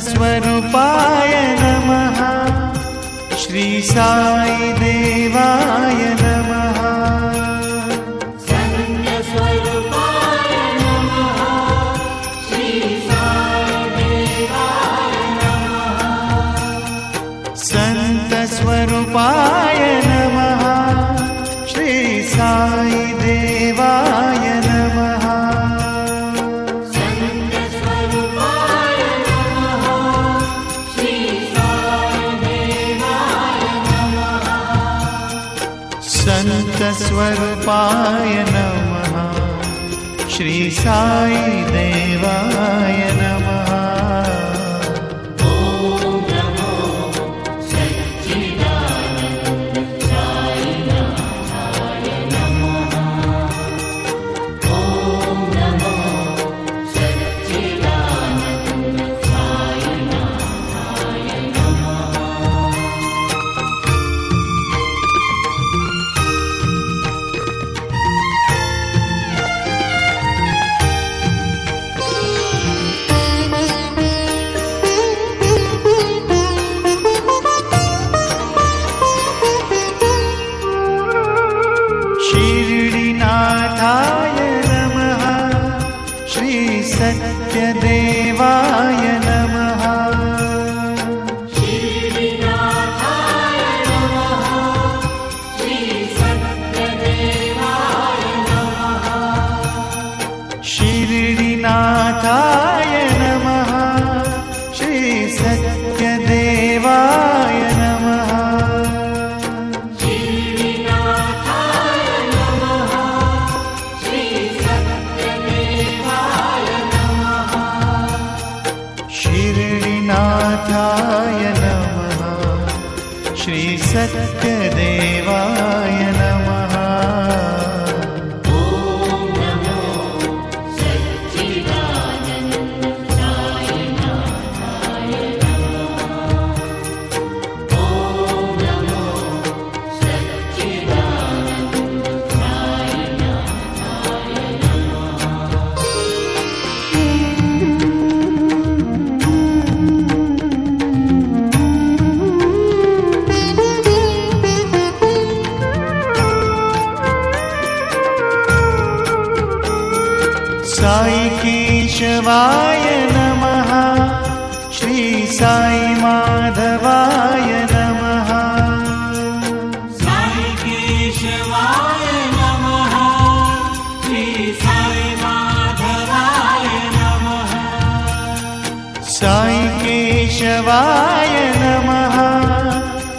स्वरूपाय नमः। श्री साई देवाय नमः। संत स्वरूपाय नमः। श्री साई देवाय नमः। संत स्वरूपाय नमः। श्री साई देवाय नमः। संत स्वरूपाय नमः। श्री साई देवाय नमः। ओम नमो सच्चिदानंद साईनाथाय नमः। ओम नमो सच्चिदानंद साईनाथाय नमः। शिरडीनाथाय नमः। श्री सत्यदेवाय नमः। शिरडीनाथाय नमः। श्री सत्यदेवाय नमः। शिरडीनाथाय नमः। श्री सत्यदेवाय नमः। शिरडीनाथाय नमः। श्री सत्यदेवाय नमः। ओम नमो सच्चिदानंद साईनाथाय नमः। ओम नमो सच्चिदानंद साईनाथाय नमः। साई केशवाय नमः। श्री साई माधवाय नमः। साई केशवाय नमः। श्री साई माधवाय नमः। साई केशवाय नमः।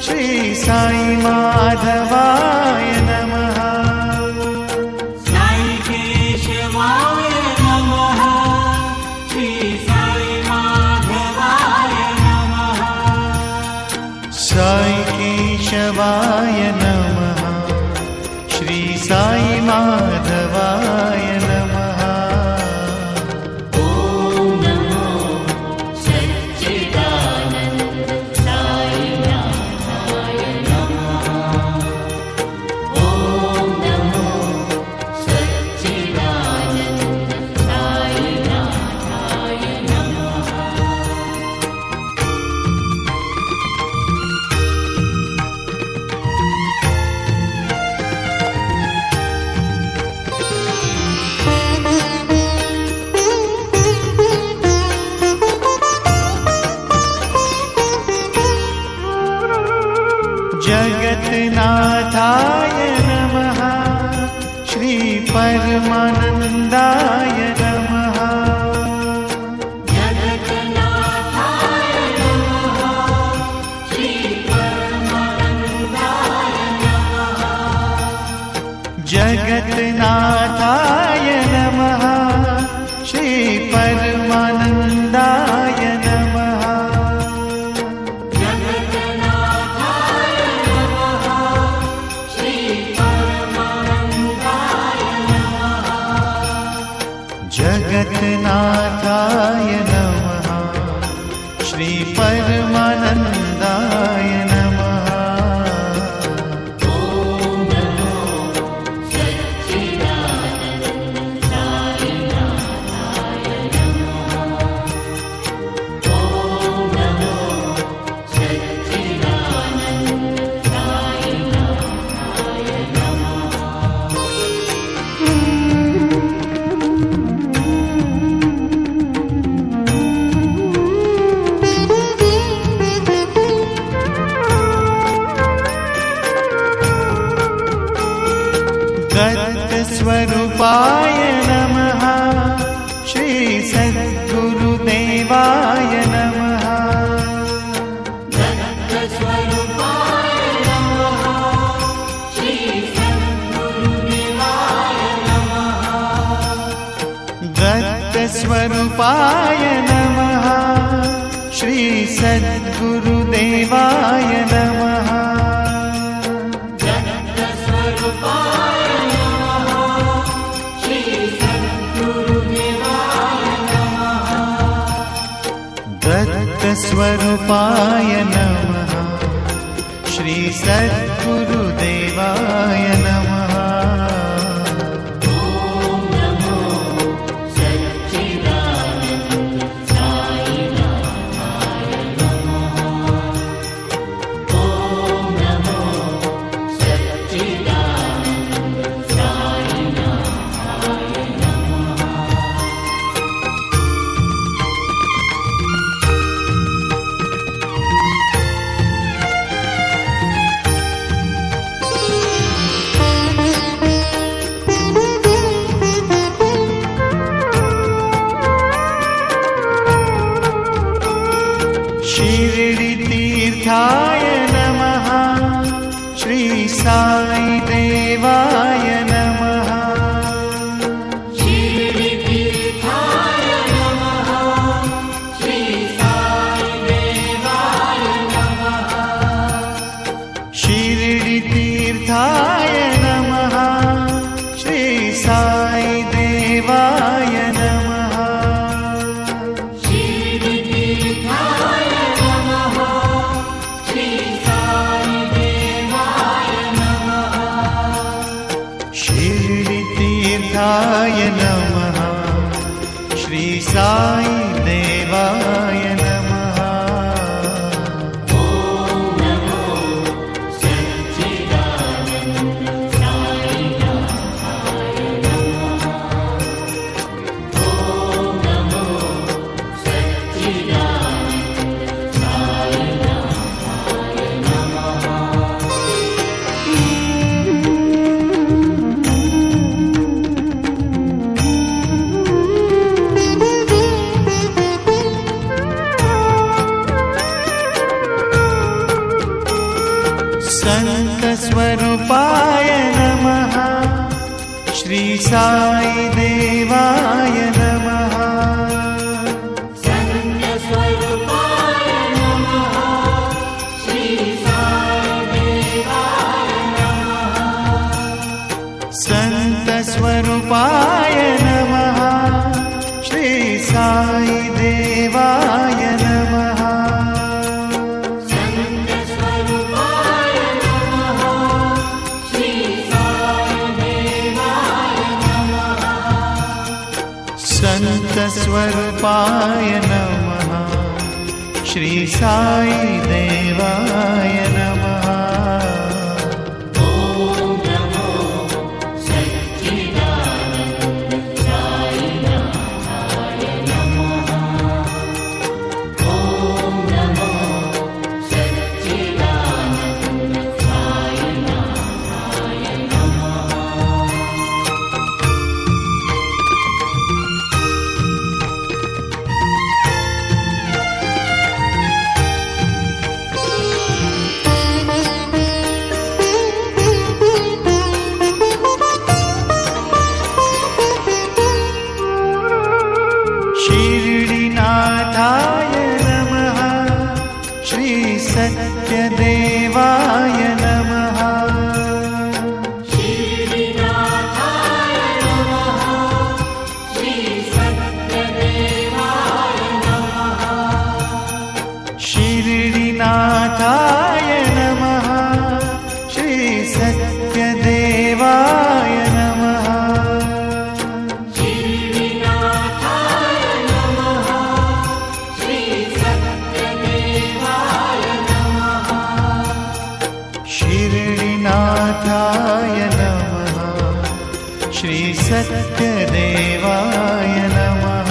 श्री साई माधवाय नमः। साई केशवाय नमः। श्री साई माधवाय नमः। साई केशवाय नमः। श्री साई माधवाय नमः। ओम नमो सच्चिदानंद साईनाथाय नमः। परमानन्दाय नमः। जगन्नाथाय नमः श्री परमानन्दाय नमः। जगन्नाथाय नमः श्री परमानन्दाय नमः। जगन्नाथाय नमः श्री परमानन्दाय नमः। जगन्नाथाय नमः श्री परमानन्दाय नमः। स्वरूपाय नमः श्री सद्गुरुदेवाय नमः। स्वरूपाय नमः श्री सद्गुरुदेवाय नमः। दत्तस्वरूपाय नमः श्री सद्गुरुदेवाय नमः। दत्तस्वरूपाय नमः श्री सद्गुरुदेवाय नमः। शिरडितीर्थाय नमः श्री साई देवाय नमः। शिरडितीर्थाय नमः श्री साई देवाय नमः। शिरडितीर्थाय नमः श्री साई देवाय नमः। शिरडितीर्थाय नमः श्री साई देवाय नमः। शिरडितीर्थाय नमः श्री साई देवाय नमः। संतस्वरूपाय नमः श्री साई देवाय नमः। संतस्वरूपाय नमः श्री साई देवाय नमः। संतस्वरूपाय नमः श्री साई देवाय नमः। संतस्वरूपाय नमः श्री साई देवाय नमः। संतस्वरूपाय नमः श्री साई देवाय नमः। सत्यदेवाय नमः। शिरडिनाथाय नमः। श्री सत्यदेवाय नमः। शिरडिनाथाय नमः। श्री सत्यदेवाय नमः। शिरडिनाथाय नमः। श्री सत्यदेवाय नमः। शिरडिनाथाय नमः। श्री सत्यदेवाय नमः।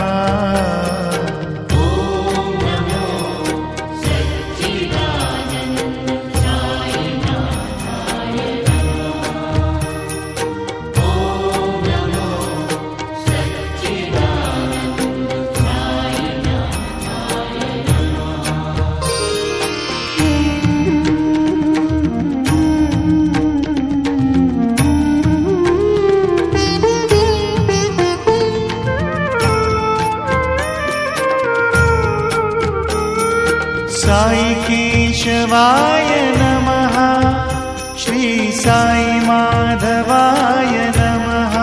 ॐ नमो सच्चिदानन्द साईनाथाय नमः। ॐ नमो सच्चिदानन्द साईनाथाय साई केशवाय नमः। श्री साई माधवाय नमः।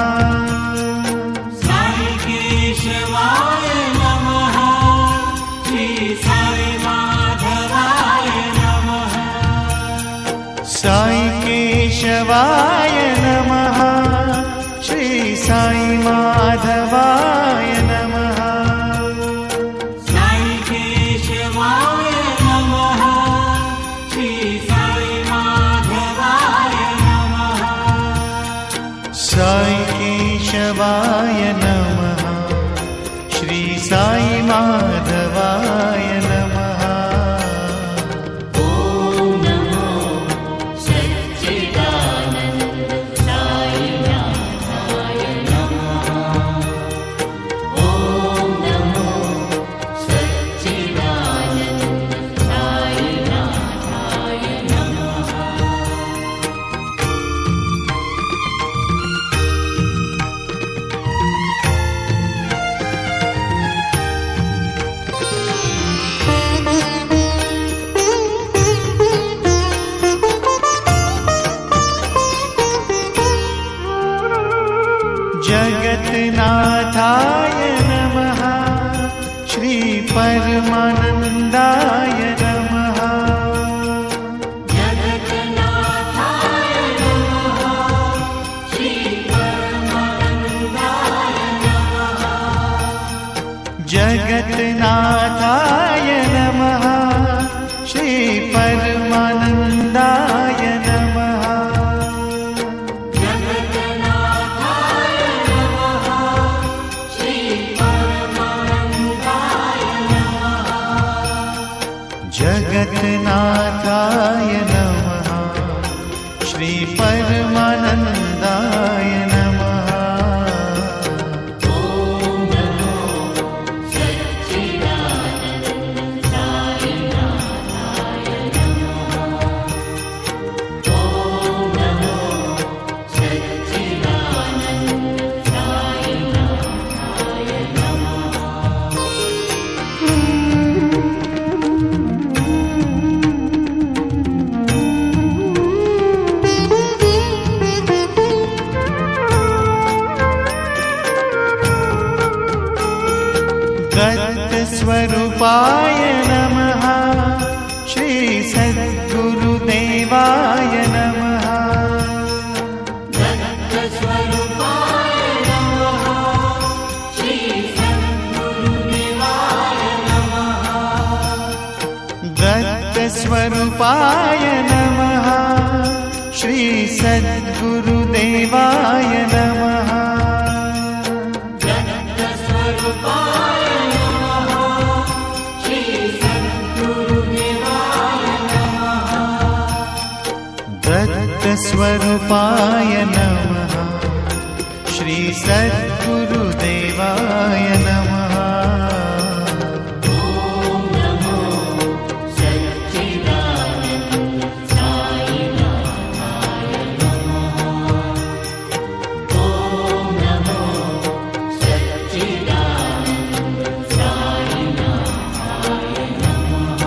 साई केशवाय नमः। श्री साई माधवाय नमः। साई केशवाय नमः। श्री साई माधवाय नमः। साई केशवाय नमः। श्री साई माधवाय नमः। साई केशवाय नमः। श्री साई माधवाय नमः। ॐ नमो सच्चिदानन्द साईनाथाय नमः। ॐ नमो सच्चिदानन्द साईनाथाय नमः। जगन्नाथाय नमः। श्री परमानन्दाय नमः। जगन्नाथाय नमः। श्री परमानन्दाय नमः। जगन्नाथाय नमः। श्री परमानन्दाय नमः। जगन्नाथाय नमः। श्री परमानन्दाय नमः। जगन्नाथाय नमः। श्री परमानन्दाय नमः। ॐ नमो सच्चिदानन्द साईनाथाय नमः। ॐ नमो सच्चिदानन्द साईनाथाय नमः। दत्तस्वरूपाय नमः। श्री सद्गुरुदेवाय नमः। दत्तस्वरूपाय नमः। श्री सद्गुरुदेवाय नमः। दत्तस्वरूपाय नमः। श्री सद्गुरुदेवाय नमः। दत्तस्वरूपाय नमः। श्री सद्गुरुदेवाय नमः। दत्तस्वरूपाय नमः। श्री सद्गुरुदेवाय नमः। ॐ नमो सच्चिदानन्द साईनाथाय नमः। ॐ नमो सच्चिदानन्द साईनाथाय नमः।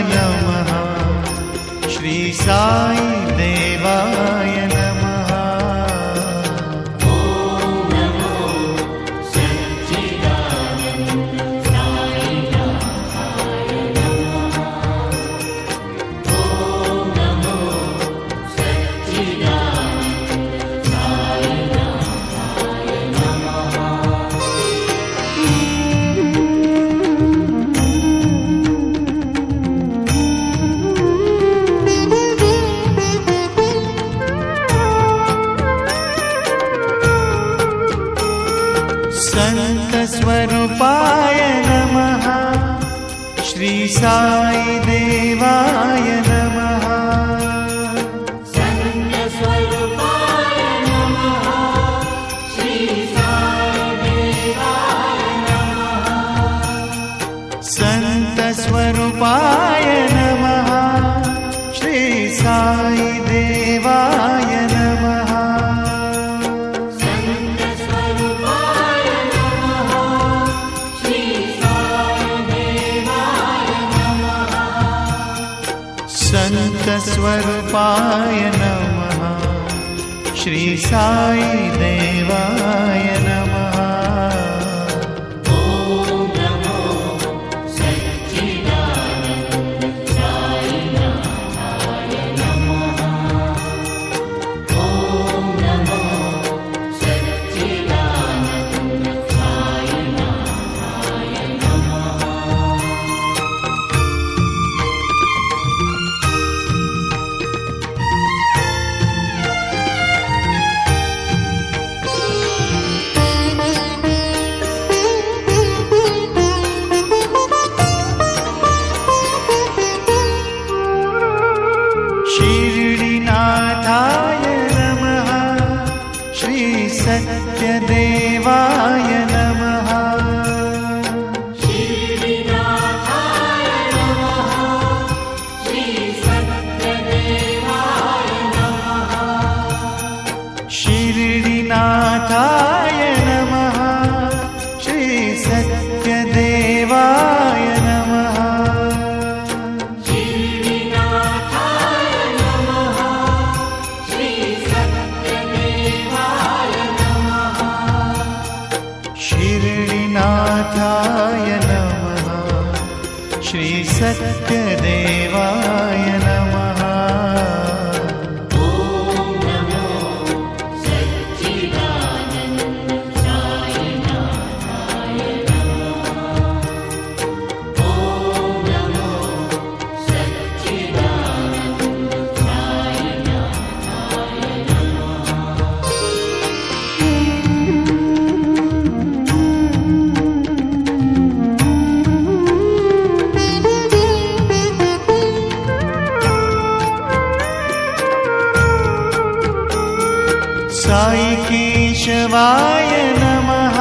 नमः श्री साई देवाय नमः ॐ नमो सच्चिदानन्द साईनाथाय नमः ॐ नमो सच्चिदानन्द साईनाथाय नमः संत स्वरूपाय नमः श्री साई देवाय नमः संत स्वरूपाय नमः श्री साई देवाय नमः संत स्वरूपाय नमः श्री साई देवाय नमः संत स्वरूपाय नमः श्री साई देवाय नमः संत स्वरूपाय नमः श्री साई देवाय नमः ॐ नमो सच्चिदानन्द साईनाथाय नमः ॐ नमो सच्चिदानन्द साईनाथाय नमः शिरडीनाथाय नमः श्री सत्यदेवाय नमः शिरडीनाथाय नमः श्री सत्यदेवाय नमः शिरडीनाथाय नमः श्री सत्यदेवाय नमः शिरडीनाथाय नमः श्री सत्यदेवाय नमः शिरडीनाथाय नमः श्री सत्यदेवाय नमः ॐ नमो सच्चिदानन्द साईनाथाय नमः ॐ नमो सच्चिदानन्द साईनाथाय नमः साई केशवाय नमः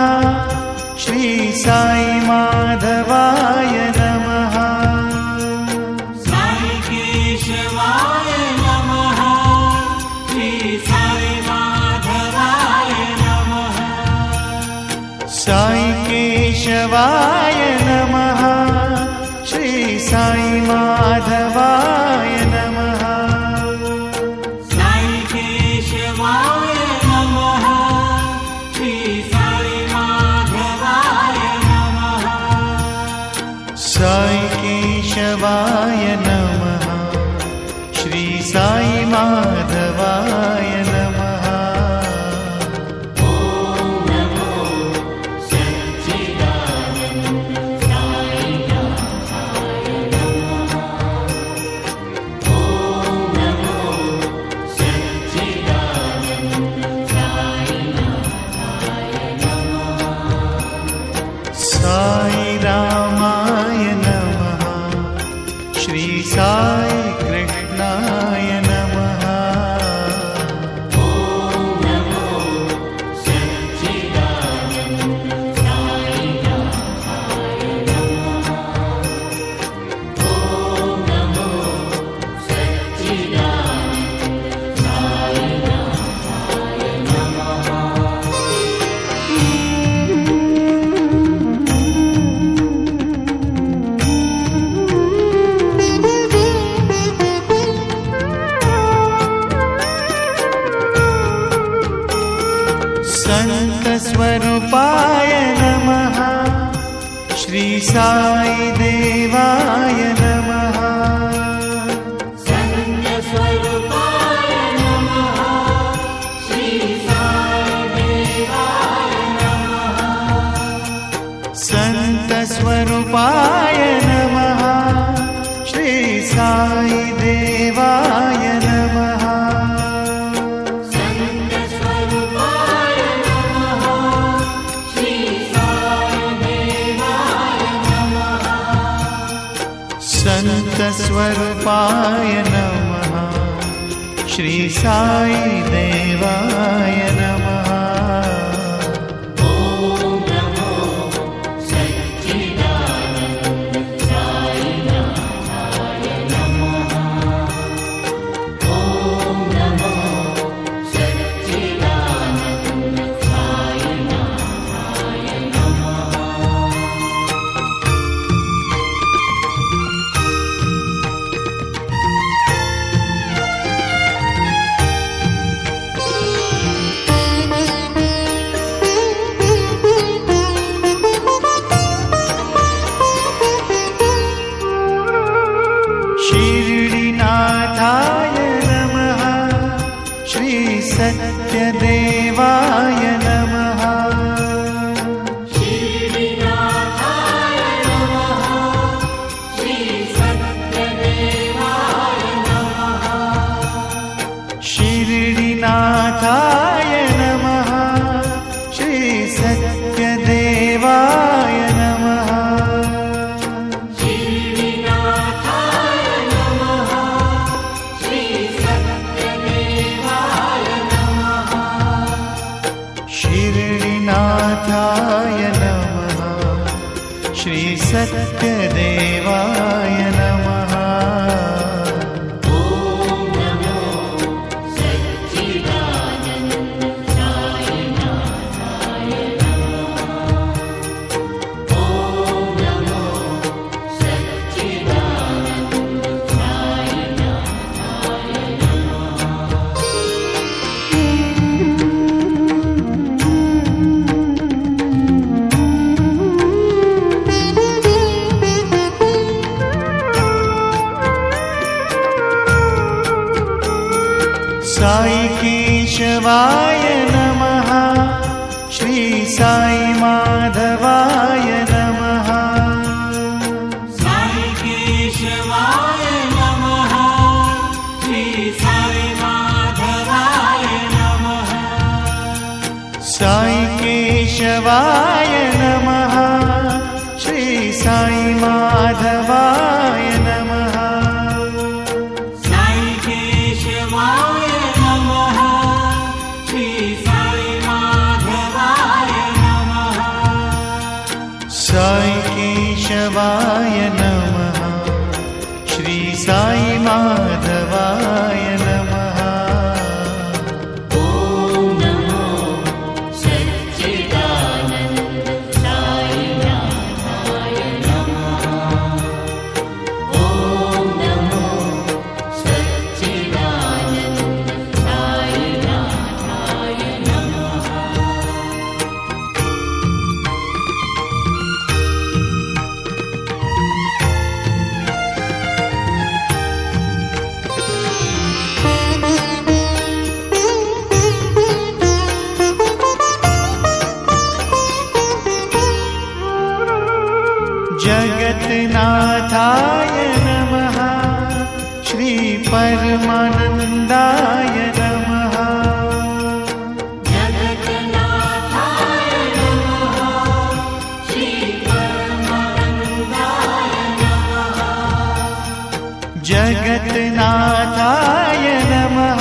श्री साई माधवाय नमः साई केशवाय नमः श्री साई माधवाय नमः साई केशवाय नमः श्री साई माधवाय नमः साई केशवाय नमः श्री साई माधवाय नमः साई केशवाय नमः श्री साई माधवाय नमः ॐ नमो सच्चिदानन्द साईनाथाय नमः ॐ नमो सच्चिदानन्द साईनाथाय नमः साई रामाय नमः श्री साई कृष्णाय नमः ॐ नमो सच्चिदानन्द साईनाथाय नमः ॐ नमो सच्चिदानन्द साईनाथाय नमः साई देवाय नमः। सन्तस्वरूपाय नमः। श्री साई देवाय नमः। सन्तस्वरूपाय नमः। श्री साई देवाय नमः। ॐ नमो सच्चिदानन्द साईनाथाय नमः। ॐ नमो सच्चिदानन्द साईनाथाय नमः। शिरडीनाथाय नमः। श्री सत्यदेवाय नमः। शिरडीनाथाय नमः। श्री सत्यदेवाय नमः। शिरडीनाथाय नमः। श्री सत्यदेवाय नमः। शिरडीनाथाय नमः। श्री सत्यदेवाय नमः। शिरडीनाथाय नमः। श्री सत्यदेवाय नमः। ॐ नमो सच्चिदानन्द साईनाथाय नमः। ॐ नमो सच्चिदानन्द साईनाथाय साई केशवाय नमः। श्री साई माधवाय नमः। साई केशवाय नमः। श्री साई माधवाय नमः। साई केशवाय नमः। श्री साई माधवाय नमः। साई केशवाय नमः। श्री साई माधवाय नमः। साई केशवाय नमः। श्री साई माधवाय नमः। ॐ नमो सच्चिदानन्द साईनाथाय नमः। ॐ नमो सच्चिदानन्द साईनाथाय नमः। जगन्नाथाय नमः। श्री परमानन्दाय नमः। जगन्नाथाय नमः। श्री परमानन्दाय नमः। जगन्नाथाय नमः।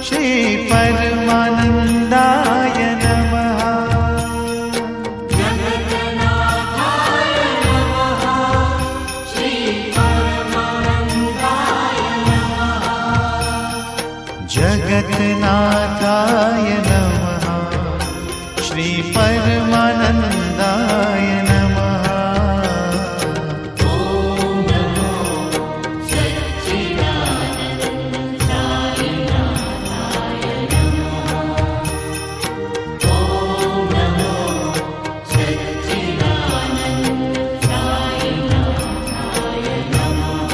श्री परमानन्दाय नमः। जगन्नाथाय नमः। श्री परमानन्दाय नमः। जगन्नाथाय नमः। श्री परमानन्दाय नमः। ॐ नमो सच्चिदानन्द साईनाथाय नमः। ॐ नमो सच्चिदानन्द साईनाथाय नमः।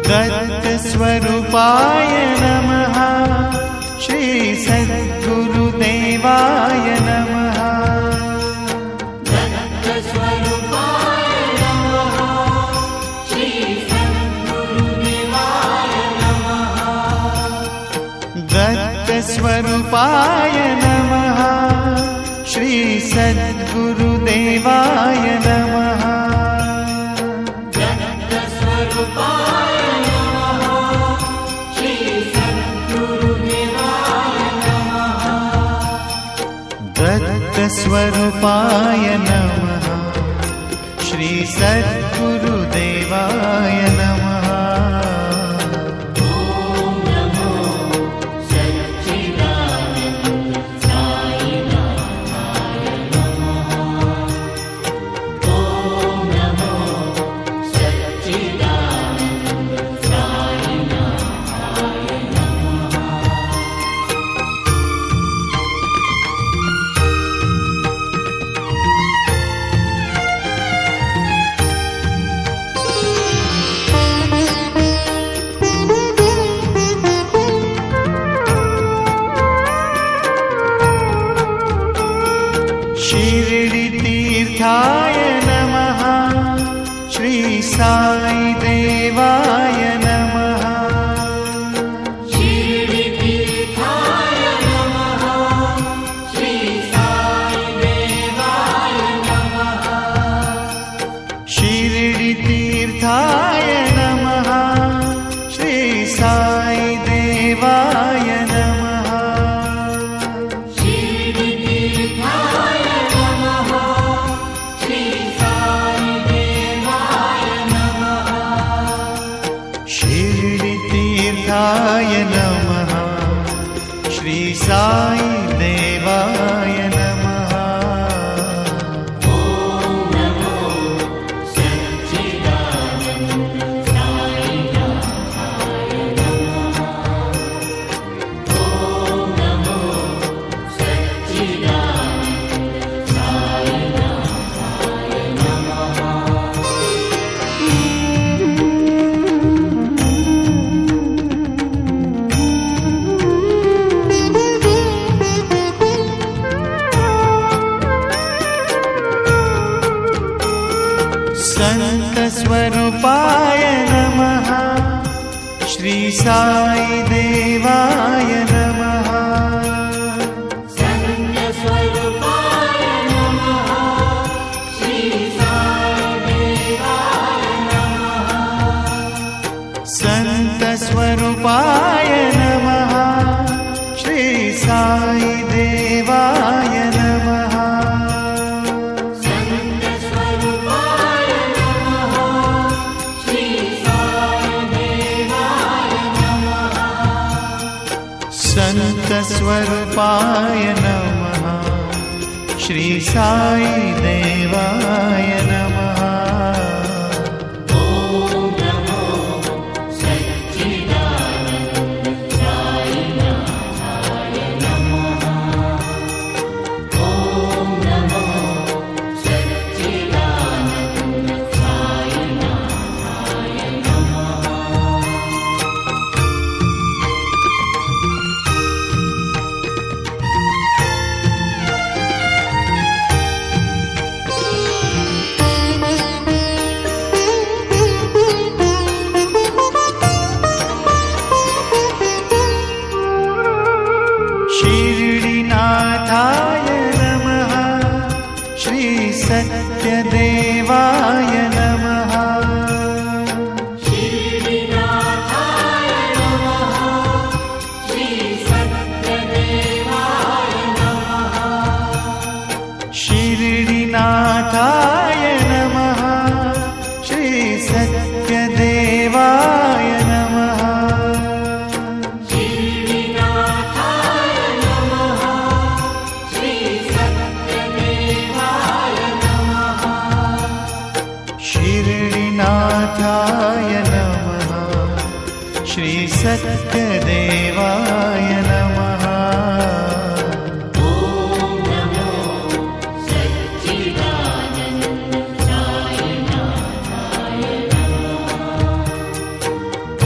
दत्तस्वरूपाय नमः श्री सद्गुरुदेवाय नमः दत्तस्वरूपाय नमः श्री सद्गुरुदेवाय नमः दत्तस्वरूपाय नमः श्री सद्गुरुदेवाय नमः दत्तस्वरूपाय दत्तस्वरूपाय नमः श्री सद्गुरुदेवाय नमः ॐ नमो सच्चिदानन्द साईनाथाय नमः ॐ नमो सच्चिदानन्द साईनाथाय नमः शिरडितीर्थाय नमः श्री साई देवाय नमः शिरडितीर्थाय नमः श्री साईदेवाय नमः शिरडितीर्थाय नमः श्री साई देवाय नमः शिरडितीर्थाय नमः श्री साईदेवाय नमः शिरडितीर्थाय नमः श्री साई देवाय नमः ॐ नमो सच्चिदानन्द साईनाथाय नमः ॐ नमो सच्चिदानन्द साईनाथाय नमः संत स्वरूपाय नमः श्री साई देवाय नमः सत्यस्वरूपाय नमः श्री साईदेवाय नमः संत स्वरूपाय नमः श्री साई देवाय नमः सत्यस्वरूपाय नमः श्री साईदेवाय नमः संत स्वरूपाय नमः श्री साई देवाय नमः ॐ नमो सच्चिदानन्द साईनाथाय नमः ॐ नमो सच्चिदानन्द साईनाथाय नमः शिरडीनाथाय नमः श्री सत्यदेवाय नमः शिरडिनाथाय नमः श्री सत्यदेवाय नमः शिरडीनाथाय नमः श्री सत्यदेवाय नमः शिरडिनाथाय नमः श्री सत्यदेवाय नमः शिरडीनाथाय नमः श्री सत्यदेवाय नमः ॐ नमो सच्चिदानन्द साईनाथाय नमः ॐ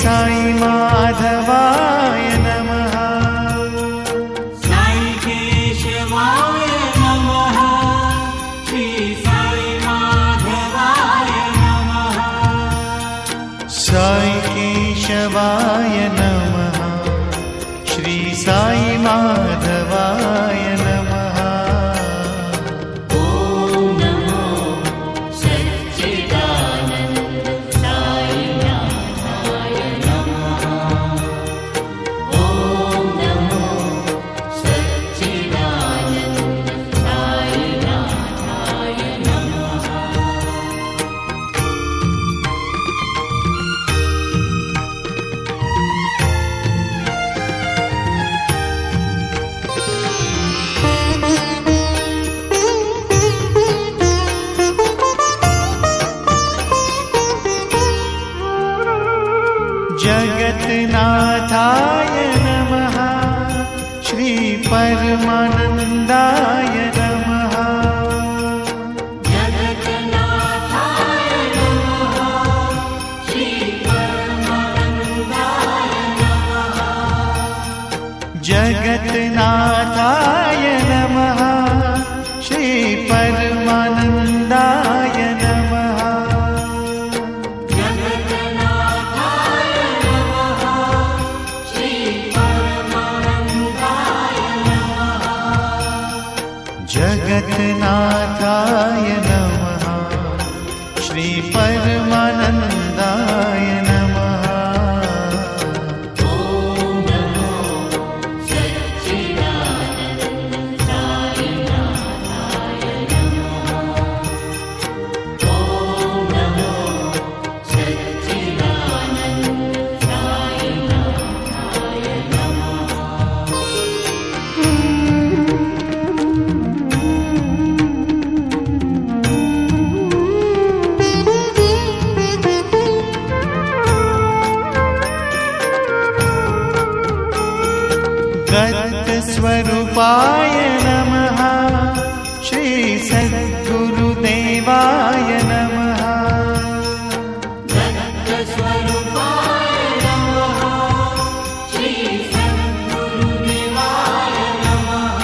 साई माधवाय नमः। साई केशवाय नमः। श्री साई माधवाय नमः। साई केशवाय नमः। श्री साई माधवाय नमः। ॐ नमो सच्चिदानन्द साईनाथाय नमः। ॐ नमो सच्चिदानन्द साईनाथाय नमः। जगन्नाथाय नमः। श्री परमानन्दाय नमः। जगन्नाथाय नमः। श्री परमानन्दाय नमः। जगन्नाथाय नमः। श्री परमानन्दाय नमः। जगन्नाथाय नमः। श्री परमानन्दाय नमः। जगन्नाथाय नमः। श्री परमानन्दाय नमः। ॐ नमो सच्चिदानन्द साईनाथाय नमः। ॐ नमो सच्चिदानन्द साईनाथाय नमः। दत्तस्वरूपाय नमः। श्री सद्गुरुदेवाय नमः। दत्तस्वरूपाय नमः। श्री सद्गुरुदेवाय नमः।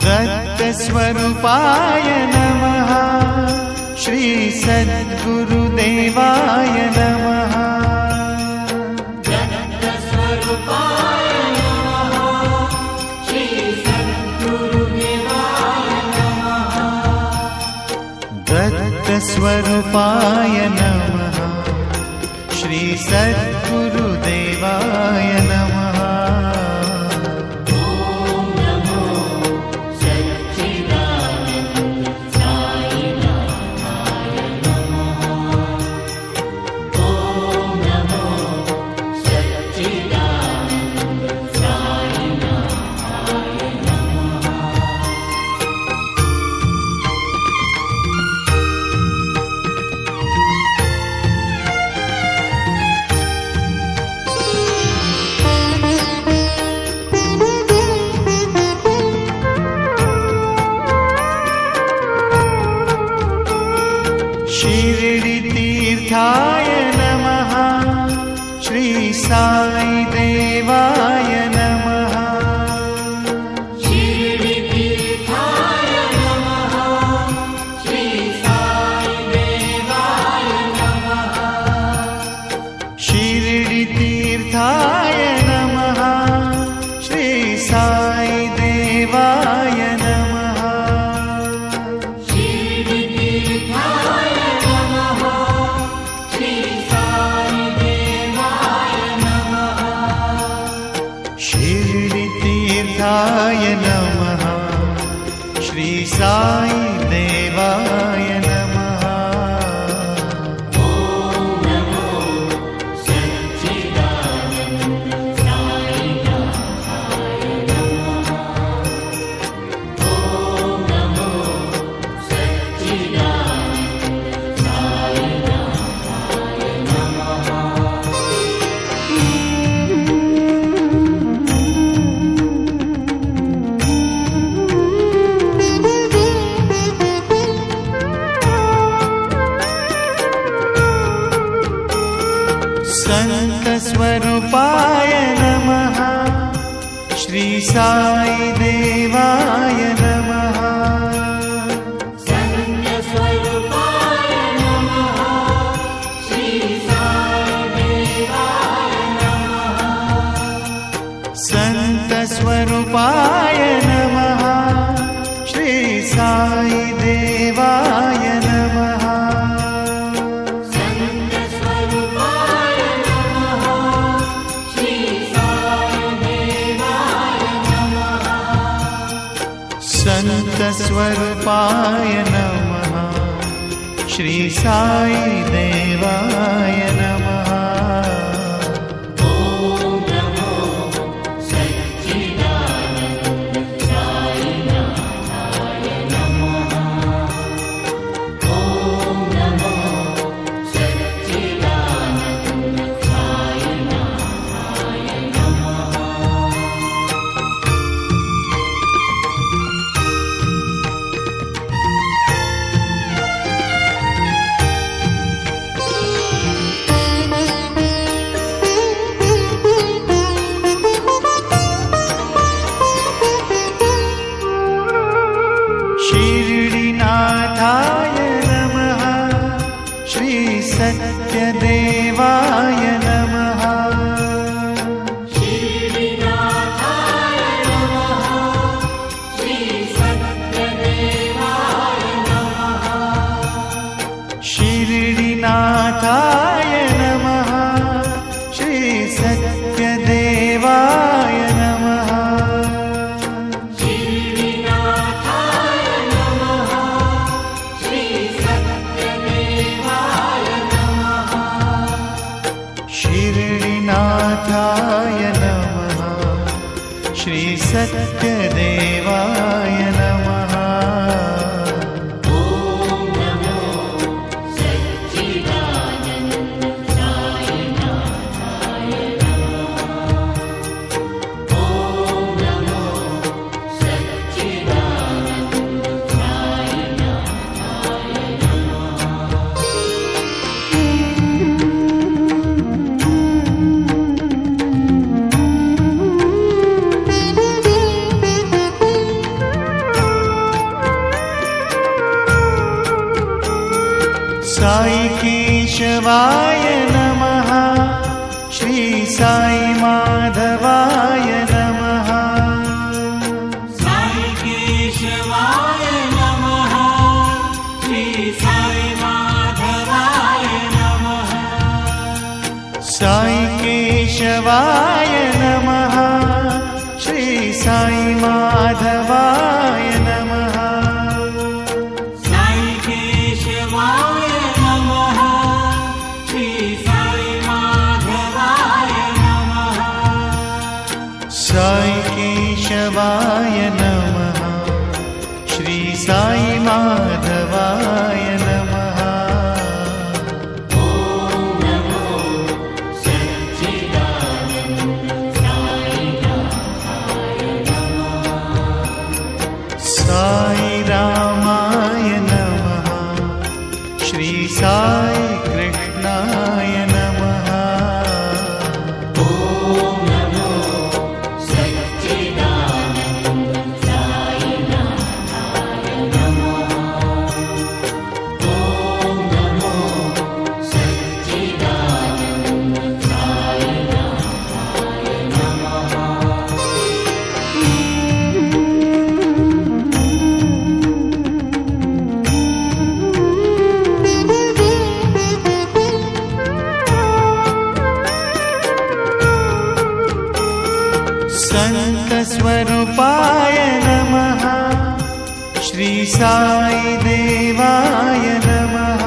दत्तस्वरूपाय नमः। श्री सद्गुरुदेवाय नमः। दत्तस्वरूपाय नमः। श्री सद्गुरुदेवाय नमः। दत्तस्वरूपाय नमः। श्री सद्गुरुदेवाय नमः। ॐ नमो सच्चिदानन्द साईनाथाय नमः। ॐ नमो सच्चिदानन्द साईनाथाय नमः। शिरडितीर्थाय नमः। श्री साई देवाय नमः। शिरडितीर्थाय नमः। श्री साईदेवाय नमः। शिरडितीर्थाय नमः। श्री साई देवाय नमः। शिरडितीर्थाय नमः। श्री साईदेवाय नमः। संतस्वरूपाय नमः श्री साई देवाय नमः संतस्वरूपाय नमः श्री साई देवाय नमः संतस्वरूपाय नमः श्री साई देवाय नमः संतस्वरूपाय नमः श्री साई देवाय नमः संतस्वरूपाय नमः श्री साई देवाय नमः ॐ नमो सच्चिदानन्द साईनाथाय नमः ॐ नमो सच्चिदानन्द साईनाथाय नमः शिरडीनाथाय नमः श्री सत्यदेवाय नमः श्रीनाथाय नमः श्री सत्यदेवाय नमः शिरडीनाथाय नमः श्री सत्यदेवाय नमः श्रीनाथाय नमः श्री सत्यदेवाय नमः शिरडीनाथाय नमः श्री सत्यदेवाय नमः ॐ नमो सच्चिदानन्द साईनाथाय नमः ॐ नमो सच्चिदानन्द साईनाथाय नमः साई केशवाय नमः श्री साई माधवाय नमः साई केशवाय नमः श्री साई माधवाय नमः साई केशवाय नमः श्री साई माधवाय नमः साई केशवाय नमः श्री साई माधवाय नमः साई केशवाय नमः श्री साई माधवाय नमः ॐ नमो सच्चिदानन्द साईनाथाय नमः साई रामाय नमः श्री साई कृष्णाय नमः ॐ नमो सच्चिदानन्द साईनाथाय नमः ॐ नमो सच्चिदानन्द साईनाथाय नमः संतस्वरूपाय नमः श्री साई देवाय नमः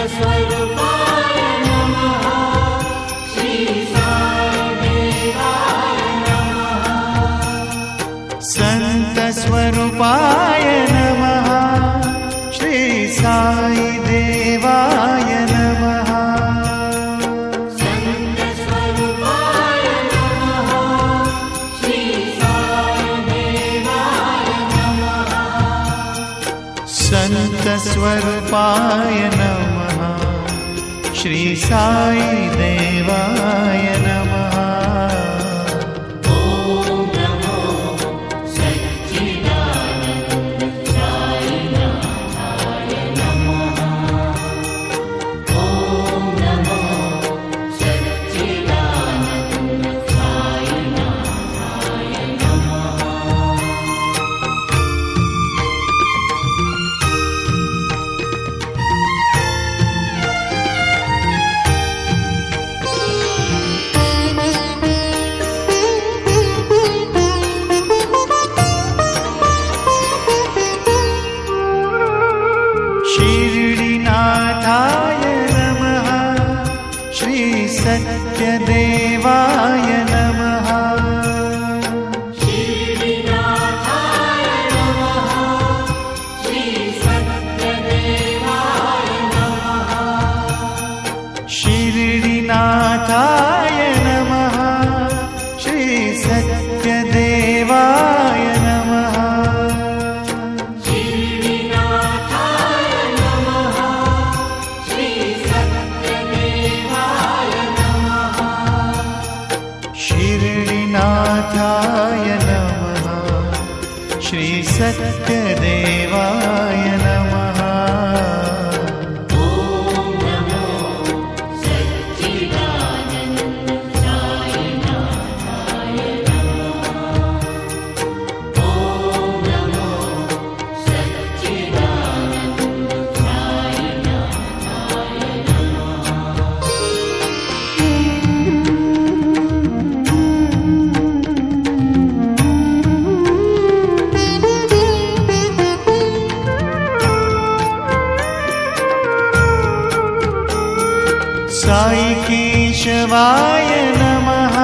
संतस्वरूपाय नमः श्री साई देवाय नमः संतस्वरूपाय नमः श्री साई देवाय नमः संतस्वरूपाय नमः श्री साई देवाय नमः संतस्वरूपाय नमः श्री साई देवाय नमः। ॐ नमो सच्चिदानन्द साईनाथाय नमः। ॐ नमो सच्चिदानन्द साईनाथाय नमः। शिरडीनाथाय नमः। श्री सत्यदेवाय नमः। शिरडीनाथाय नमः। श्री सत्यदेवाय नमः। शिरडीनाथाय नमः। श्री सत्यदेवाय नमः। शिरडीनाथाय नमः। श्री सत्यदेवाय नमः। शिरडीनाथाय नमः। श्री सत्यदेवाय नमः। ॐ नमो सच्चिदानन्द साईनाथाय नमः। ॐ नमो सच्चिदानन्द साईनाथाय नमः। साई केशवाय नमः।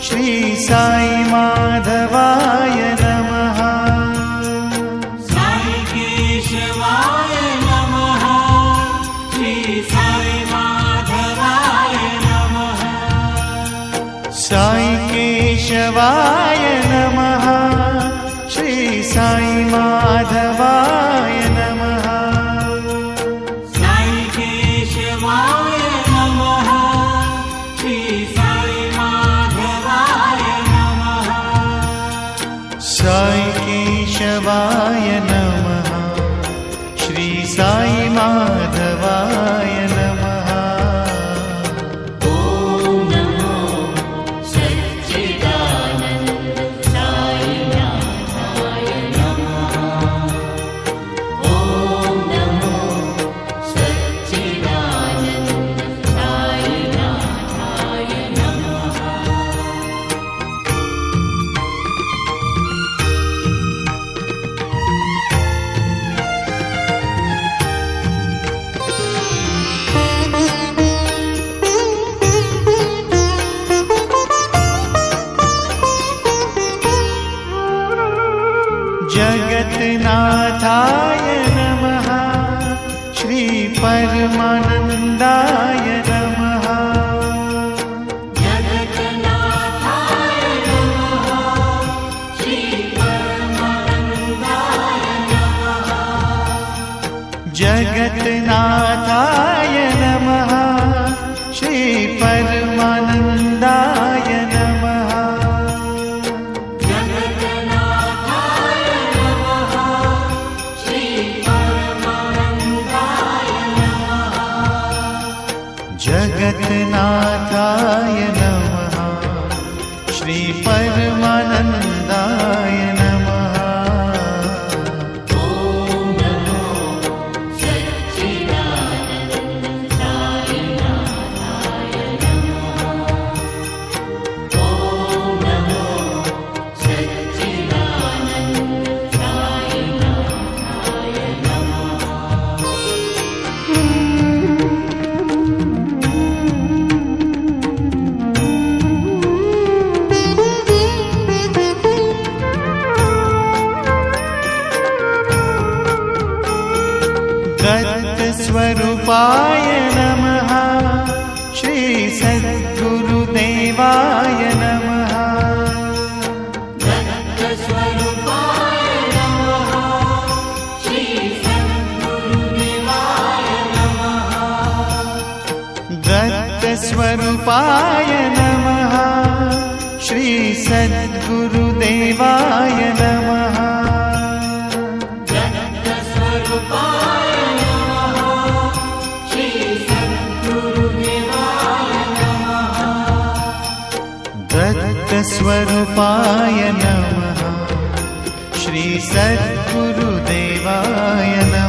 श्री साई माधवाय नमः। साई केशवाय नमः। श्री साई माधवाय नमः। साई केशवाय नमः। श्री साई माधवाय नमः। साई केशवाय नमः। श्री साई माधवाय नमः। साई केशवाय नमः। श्री साई माधवाय नमः। ॐ नमो सच्चिदानन्द साईनाथाय नमः। ॐ नमो सच्चिदानन्द साईनाथाय नमः। जगन्नाथाय नमः। श्री परमानन्दाय नमः। जगन्नाथाय नमः। श्री परमानन्दाय नमः। जगन्नाथाय नमः। श्री परमानन्दाय नमः। जगन्नाथाय नमः। श्री परमानन्दाय नमः। जगन्नाथाय नमः। श्री परमानन्दाय नमः। ॐ नमो सच्चिदानन्द साईनाथाय नमः। ॐ नमो सच्चिदानन्द साईनाथाय नमः। स्वरूपाय नमः। श्री सद्गुरुदेवाय नमः। स्वरूपाय नमः। श्री सद्गुरुदेवाय नमः। दत्तस्वरूपाय नमः श्री सद्गुरुदेवाय नमः दत्तस्वरूपाय नमः श्री सद्गुरुदेवाय नमः दत्तस्वरूपाय नमः श्री सद्गुरुदेवाय नमः